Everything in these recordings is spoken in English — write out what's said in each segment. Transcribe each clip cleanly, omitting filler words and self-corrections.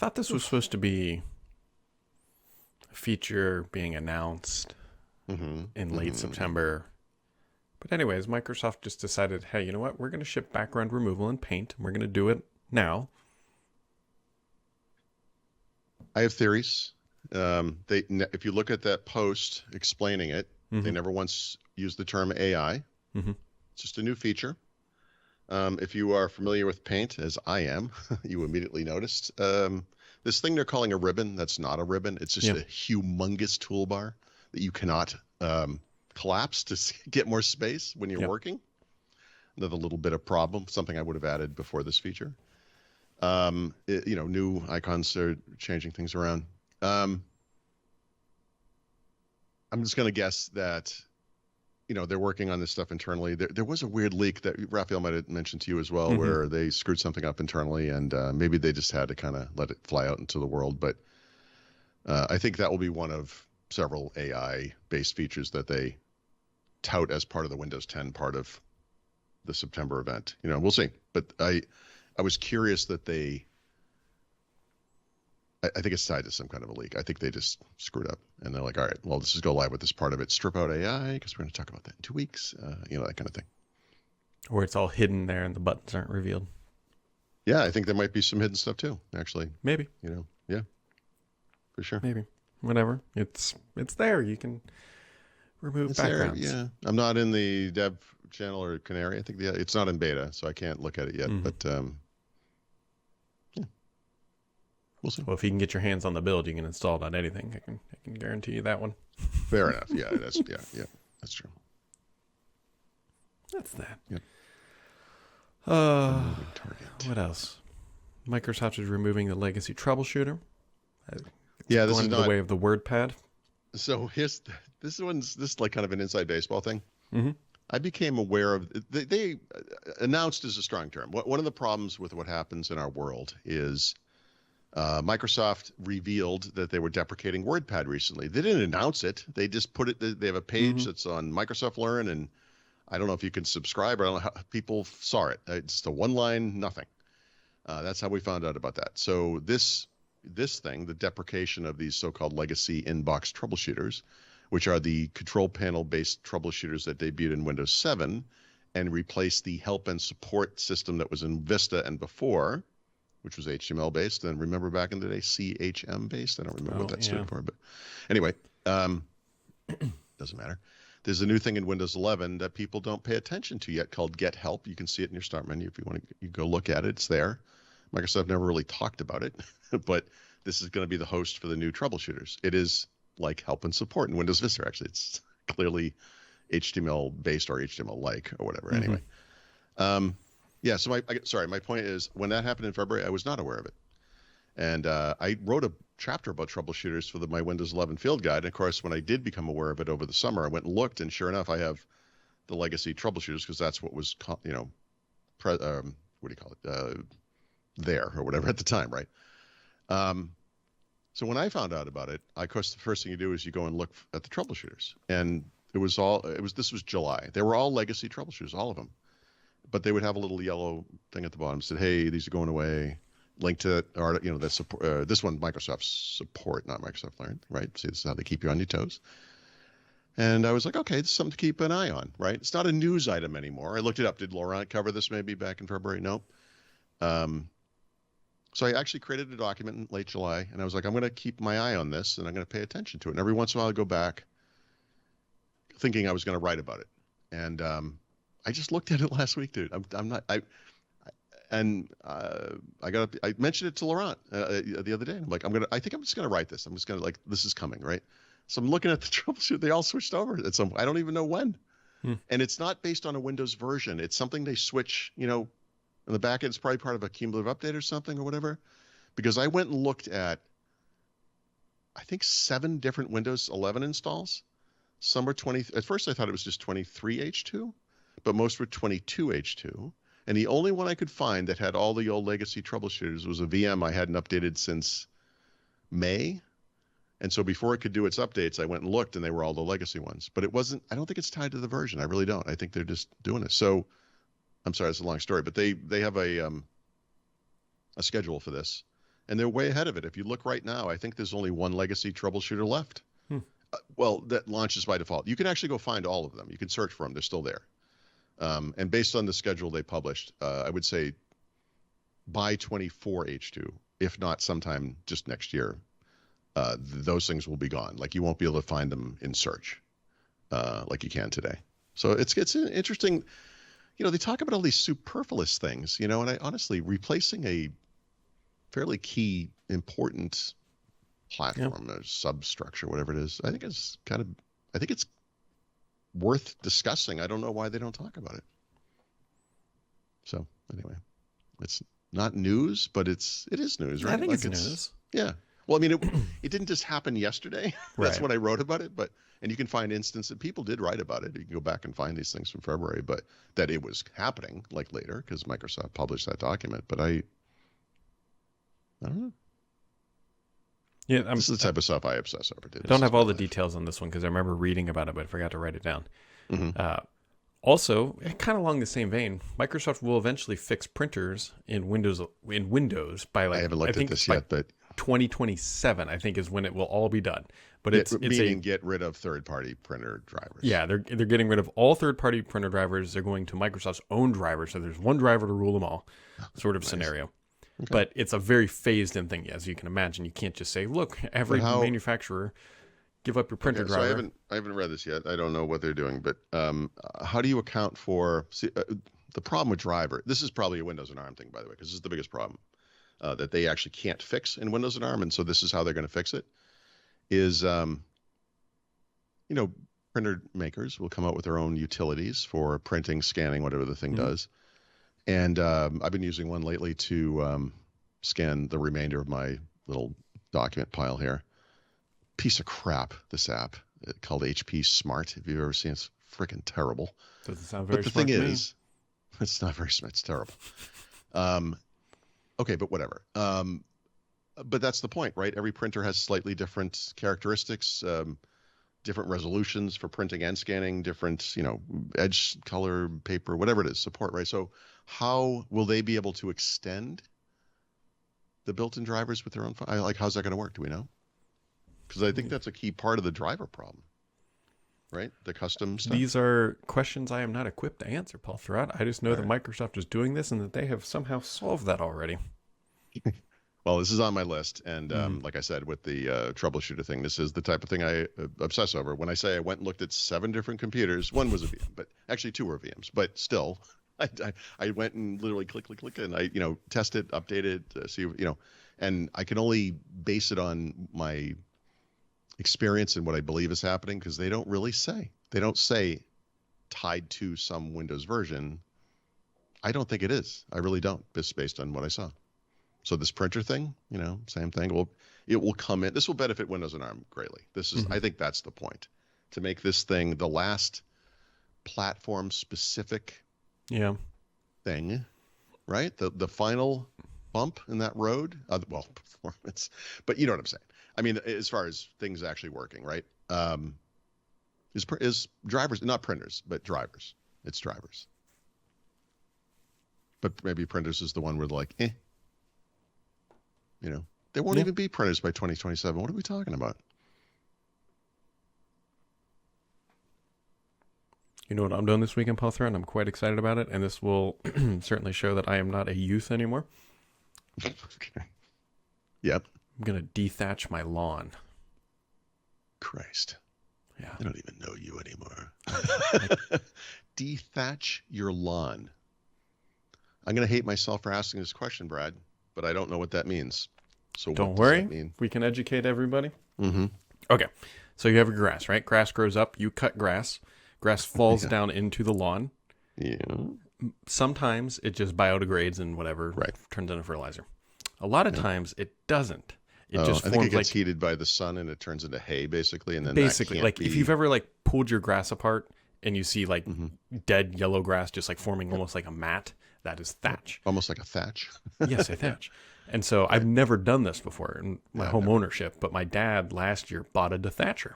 thought this was supposed to be a feature being announced in late September. But anyways, Microsoft just decided, hey, you know what? We're going to ship background removal in pAInt. And we're going to do it now. I have theories. If you look at that post explaining it, they never once used the term AI. It's just a new feature. If you are familiar with pAInt, as I am, you immediately noticed this thing they're calling a ribbon. That's not a ribbon. It's just a humongous toolbar that you cannot collapse to get more space when you're working. Another little bit of problem, something I would have added before this feature. New icons are changing things around. I'm just going to guess that, they're working on this stuff internally. There was a weird leak that Raphael might have mentioned to you as well, where they screwed something up internally, and maybe they just had to kind of let it fly out into the world. But I think that will be one of several AI-based features that they tout as part of the Windows 10 part of the September event. We'll see. But I was curious that I think it's tied to some kind of a leak. I think they just screwed up, and they're like, all right, well, let's just go live with this part of it. Strip out AI, because we're going to talk about that in 2 weeks, that kind of thing. Or it's all hidden there and the buttons aren't revealed. Yeah, I think there might be some hidden stuff too, actually. Maybe. Yeah, for sure. Maybe. Whatever. It's there. You can remove backgrounds. There, yeah. I'm not in the dev channel or Canary. I think it's not in beta, so I can't look at it yet. But we'll see. Well, if you can get your hands on the build, you can install it on anything. I can guarantee you that one. Fair enough. Yeah, that's true. That's that. Yep. What else? Microsoft is removing the legacy troubleshooter. This going is the way of the WordPad. So this is like kind of an inside baseball thing. I became aware of they announced is a strong term. One of the problems with what happens in our world is Microsoft revealed that they were deprecating WordPad recently. They didn't announce it. They just put it. They have a page that's on Microsoft Learn, and I don't know if you can subscribe. I don't know how people saw it. It's just a one line, nothing. That's how we found out about that. So this thing, the deprecation of these so-called legacy inbox troubleshooters, which are the control panel-based troubleshooters that debuted in Windows 7 and replaced the help and support system that was in Vista and before, which was HTML-based. And remember back in the day, CHM-based? I don't remember what that stood for. But anyway, doesn't matter. There's a new thing in Windows 11 that people don't pay attention to yet called Get Help. You can see it in your Start menu if you want to. You go look at it. It's there. Microsoft never really talked about it, but this is going to be the host for the new troubleshooters. It is like help and support in Windows Vista, actually. It's clearly HTML-based or HTML-like or whatever. Anyway. So my point is, when that happened in February, I was not aware of it. And I wrote a chapter about troubleshooters for my Windows 11 field guide. And of course, when I did become aware of it over the summer, I went and looked, and sure enough, I have the legacy troubleshooters because that's what was, there or whatever at the time, right? So when I found out about it, of course, the first thing you do is you go and look at the troubleshooters. And this was July. They were all legacy troubleshooters, all of them. But they would have a little yellow thing at the bottom that said, hey, these are going away. Link to it, or that support. This one, Microsoft support, not Microsoft Learn, right? See, this is how they keep you on your toes. And I was like, okay, it's something to keep an eye on, right? It's not a news item anymore. I looked it up. Did Laurent cover this maybe back in February? No. So I actually created a document in late July, and I was like, I'm going to keep my eye on this, and I'm going to pay attention to it. And every once in a while, I go back thinking I was going to write about it. And I just looked at it last week, dude. I mentioned it to Laurent the other day. I'm like, I think I'm just going to write this. I'm just going to this is coming, right? So I'm looking at the troubleshoot. They all switched over at some point. I don't even know when. And it's not based on a Windows version. It's something they switch, in the back end. It's probably part of a cumulative update or something or whatever. Because I went and looked at, I think 7 different Windows 11 installs. Some were 20. At first I thought it was just 23H2, but most were 22H2. And the only one I could find that had all the old legacy troubleshooters was a VM I hadn't updated since May. And so before it could do its updates, I went and looked, and they were all the legacy ones. But it wasn't, I don't think it's tied to the version. I really don't. I think they're just doing it. So I'm sorry, it's a long story, but they have a schedule for this. and they're way ahead of it. If you look right now, I think there's only one legacy troubleshooter left. Well, that launches by default. You can actually go find all of them. You can search for them. They're still there. And based on the schedule they published, I would say by 24 H2, if not sometime just next year, those things will be gone. Like, you won't be able to find them in search like you can today. So it's interesting. You know, they talk about all these superfluous things, you know, and I honestly, replacing a fairly key, important platform or substructure, whatever it is, I think it's worth discussing. I don't know why they don't talk about it. So anyway, it's not news, but it is news, right? I think it's news. Yeah. Well, I mean, it didn't just happen yesterday. That's Right. when I wrote about it, and you can find instances, people did write about it. You can go back and find these things from February, but that it was happening like later because Microsoft published that document. But I don't know. Yeah, This is the type of stuff I obsess over. I don't have all the details on this one because I remember reading about it, but I forgot to write it down. Mm-hmm. Also, kind of along the same vein, Microsoft will eventually fix printers in Windows by I haven't looked at this yet, but 2027, I think, is when it will all be done. But it's meaning get rid of third-party printer drivers. Yeah, they're getting rid of all third-party printer drivers. They're going to Microsoft's own driver, so there's one driver to rule them all, sort of scenario. Okay. But it's a very phased-in thing, as you can imagine. You can't just say, "Look, every manufacturer, give up your printer driver." So I haven't read this yet. I don't know what they're doing, but how do you account for the problem with driver? This is probably a Windows and ARM thing, by the way, because this is the biggest problem that they actually can't fix in Windows and ARM, and so this is how they're going to fix it. Is printer makers will come out with their own utilities for printing, scanning, whatever the thing does. And I've been using one lately to scan the remainder of my little document pile here. Piece of crap, this app called HP Smart. If you've ever seen it, it's freaking terrible. Doesn't sound very smart. But the thing is, it's not very smart. It's terrible. Okay, but whatever. But that's the point, right? Every printer has slightly different characteristics, different resolutions for printing and scanning, different, edge color, paper, whatever it is, support, right? So how will they be able to extend the built-in drivers with their own? How's that going to work? Do we know? Because I think that's a key part of the driver problem, right? The custom stuff. These are questions I am not equipped to answer, Paul Thurrott. I just know that Microsoft is doing this and that they have somehow solved that already. Well, this is on my list, and like I said, with the troubleshooter thing, this is the type of thing I obsess over. When I say I went and looked at 7 different computers, one was a VM, but actually 2 were VMs. But still, I went and literally click, and I tested, updated, see, and I can only base it on my experience and what I believe is happening because they don't really say. They don't say tied to some Windows version. I don't think it is. I really don't, just based on what I saw. So this printer thing, same thing. Well, it will come in. This will benefit Windows and ARM greatly. This is, I think that's the point, to make this thing the last platform-specific thing, right? The final bump in that road. Performance, but you know what I'm saying. I mean, as far as things actually working, right? Is drivers, not printers, but drivers. It's drivers. But maybe printers is the one where like, there won't even be printers by 2027. What are we talking about? You know what I'm doing this weekend, Paul Thurrott? I'm quite excited about it, and this will certainly show that I am not a youth anymore. Okay. Yep. I'm going to dethatch my lawn. Christ. Yeah. I don't even know you anymore. Dethatch your lawn. I'm going to hate myself for asking this question, Brad, but I don't know what that means. So don't worry. We can educate everybody. Mm-hmm. Okay. So you have your grass, right? Grass grows up. You cut grass. Grass falls down into the lawn. Yeah. Sometimes it just biodegrades and whatever turns into fertilizer. A lot of times it doesn't. It just I forms think it gets heated by the sun and it turns into hay, basically. And then if you've ever pulled your grass apart and you see dead yellow grass just forming almost like a mat, that is thatch. Almost like a thatch. Yes, a thatch. And so I've never done this before in my home ownership, but my dad last year bought a dethatcher.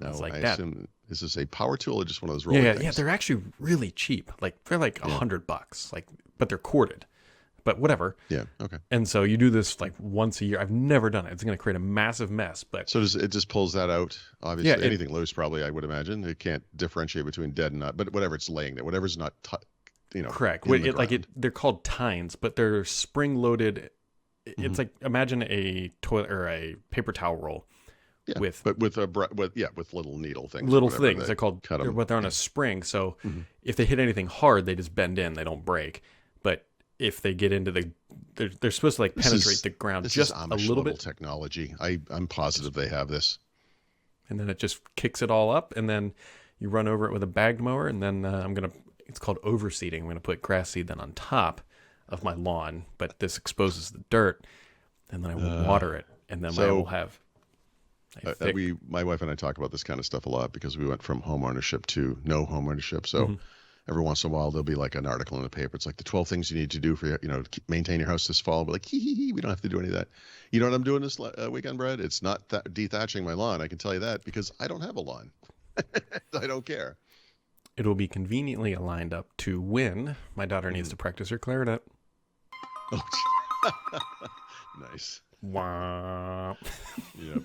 I was like, Dad, assume, is this a power tool or just one of those roller things? Yeah, they're actually really cheap. They're $100, but they're corded. but whatever. Yeah. Okay. And so you do this like once a year. I've never done it. It's going to create a massive mess. But so it just pulls that out? Obviously, yeah, anything loose, probably, I would imagine. It can't differentiate between dead and not. But whatever, it's laying there. Whatever's not, correct. In the ground. They're called tines, but they're spring loaded. It's like, imagine a toilet or a paper towel roll. Yeah, with with little needle things. Little things. They're called, but they're on yeah. a spring. So if they hit anything hard, they just bend in. They don't break. But if they get into they're supposed to like penetrate the ground just a little bit. Technology. I'm positive they have this. And then it just kicks it all up, and then you run over it with a bagged mower, and then it's called overseeding. I'm gonna put grass seed then on top of my lawn, but this exposes the dirt, and then I will water it, and then I will have. My wife and I talk about this kind of stuff a lot because we went from home ownership to no home ownership. So every once in a while there'll be like an article in the paper. It's like the 12 things you need to do for to maintain your house this fall. We're like, we don't have to do any of that. You know what I'm doing this weekend, Brad? It's not dethatching my lawn. I can tell you that because I don't have a lawn. I don't care. It will be conveniently aligned up to when my daughter needs to practice her clarinet. Oh, nice. Wow. Yep.